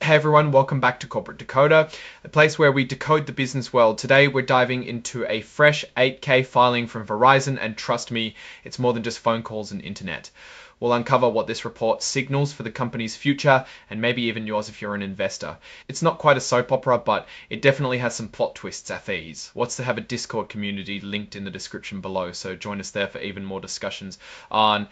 Hey everyone, welcome back to Corporate Decoder, a place where we decode the business world. Today we're diving into a fresh 8K filing from Verizon, and trust me, it's more than just phone calls and internet. We'll uncover what this report signals for the company's future, and maybe even yours if you're an investor. It's not quite a soap opera, but it definitely has some plot twists at these. What's to have a Discord community linked in the description below, so join us there for even more discussions on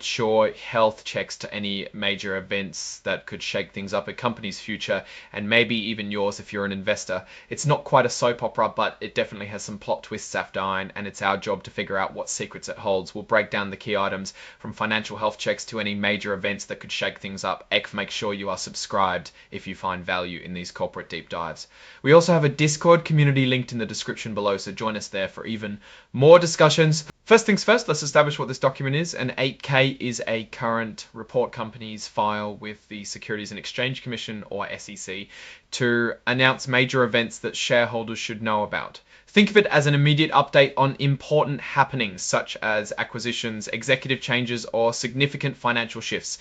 sure health checks to any major events that could shake things up, a company's future, and maybe even yours if you're an investor. It's not quite a soap opera, but it definitely has some plot twists after iron, and it's our job to figure out what secrets it holds. We'll break down the key items from financial health checks to any major events that could shake things up. Make sure you are subscribed if you find value in these corporate deep dives. We also have a Discord community linked in the description below, so join us there for even more discussions. First things first, let's establish what this document is. An 8K is a current report companies file with the Securities and Exchange Commission, or SEC, to announce major events that shareholders should know about. Think of it as an immediate update on important happenings such as acquisitions, executive changes, or significant financial shifts.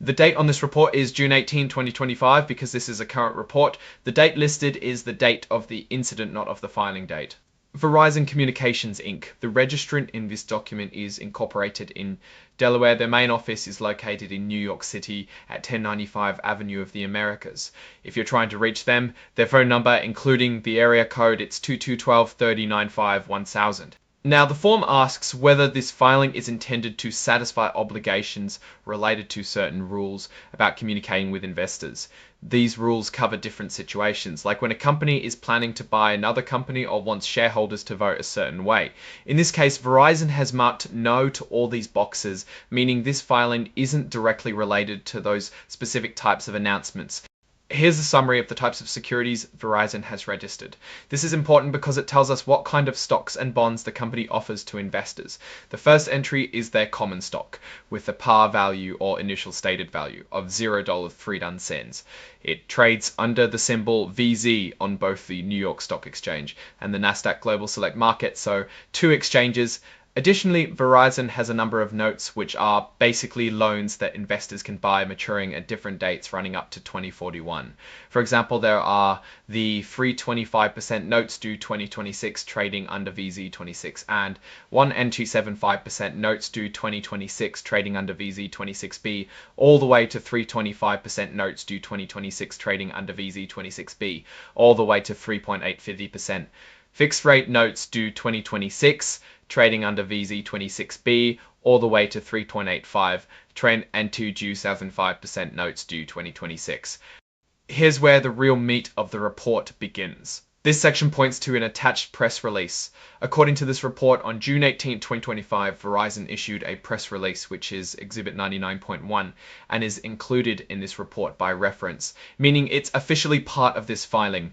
The date on this report is June 18, 2025, because this is a current report. The date listed is the date of the incident, not of the filing date. Verizon Communications Inc. The registrant in this document is incorporated in Delaware. Their main office is located in New York City at 1095 Avenue of the Americas. If you're trying to reach them, their phone number, including the area code, it's 2212-3095-1000. Now, the form asks whether this filing is intended to satisfy obligations related to certain rules about communicating with investors. These rules cover different situations, like when a company is planning to buy another company or wants shareholders to vote a certain way. In this case, Verizon has marked no to all these boxes, meaning this filing isn't directly related to those specific types of announcements. Here's a summary of the types of securities Verizon has registered. This is important because it tells us what kind of stocks and bonds the company offers to investors. The first entry is their common stock, with a par value or initial stated value of $0.03. It trades under the symbol VZ on both the New York Stock Exchange and the Nasdaq Global Select Market, so two exchanges. Additionally, Verizon has a number of notes which are basically loans that investors can buy maturing at different dates running up to 2041. For example, there are the free 25% notes due 2026 trading under VZ26 and 1.275% notes due 2026 trading under VZ26B, all the way to 3.25% notes due 2026 trading under VZ26B, all the way to 3.850%. Fixed rate notes due 2026 trading under VZ26B, all the way to 3.85, and 2 due 2005% notes due 2026. Here's where the real meat of the report begins. This section points to an attached press release. According to this report, on June 18, 2025, Verizon issued a press release, which is Exhibit 99.1, and is included in this report by reference, meaning it's officially part of this filing.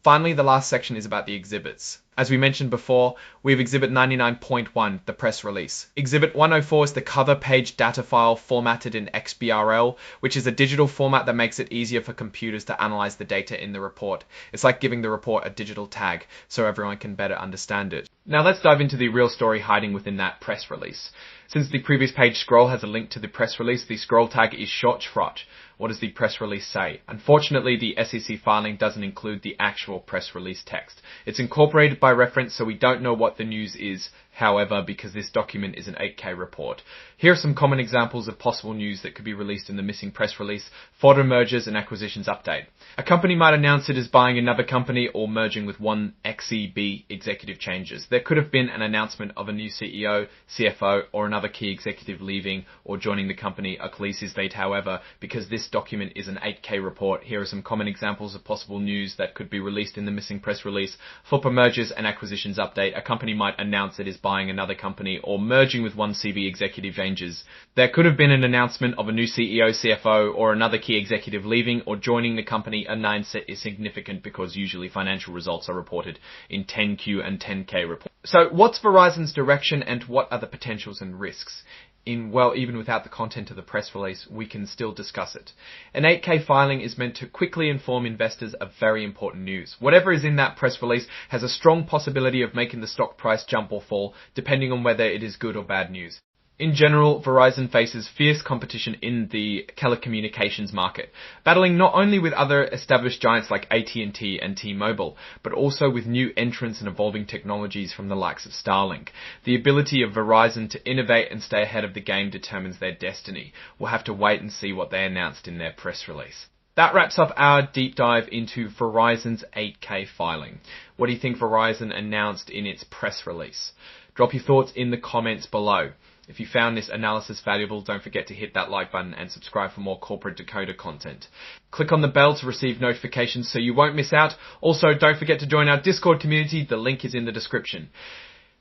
Finally, the last section is about the exhibits. As we mentioned before, we have Exhibit 99.1, the press release. Exhibit 104 is the cover page data file formatted in XBRL, which is a digital format that makes it easier for computers to analyze the data in the report. It's like giving the report a digital tag, so everyone can better understand it. Now let's dive into the real story hiding within that press release. Since the previous page scroll has a link to the press release, the scroll tag is short shfrot. What does the press release say? Unfortunately, the SEC filing doesn't include the actual press release text. It's incorporated by reference, so we don't know what the news is, however, because this document is an 8K report. Here are some common examples of possible news that could be released in the missing press release. Photo mergers and acquisitions update. A company might announce it is buying another company or merging with one XEB. Executive changes. There could have been an announcement of a new CEO, CFO, or another key executive leaving or joining the company a release date. However, because this document is an 8K report, here are some common examples of possible news that could be released in the missing press release. For mergers and acquisitions update. A company might announce it is buying another company or merging with one CB. Executive changes. There could have been an announcement of a new CEO, CFO, or another key executive leaving or joining the company. A 9 set is significant because usually financial results are reported in 10Q and 10K reports. So what's Verizon's direction and what are the potentials and risks? Even without the content of the press release, we can still discuss it. An 8K filing is meant to quickly inform investors of very important news. Whatever is in that press release has a strong possibility of making the stock price jump or fall, depending on whether it is good or bad news. In general, Verizon faces fierce competition in the telecommunications market, battling not only with other established giants like AT&T and T-Mobile, but also with new entrants and evolving technologies from the likes of Starlink. The ability of Verizon to innovate and stay ahead of the game determines their destiny. We'll have to wait and see what they announced in their press release. That wraps up our deep dive into Verizon's 8K filing. What do you think Verizon announced in its press release? Drop your thoughts in the comments below. If you found this analysis valuable, don't forget to hit that like button and subscribe for more corporate decoder content. Click on the bell to receive notifications so you won't miss out. Also, don't forget to join our Discord community. The link is in the description.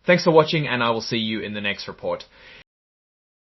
Thanks for watching, and I will see you in the next report.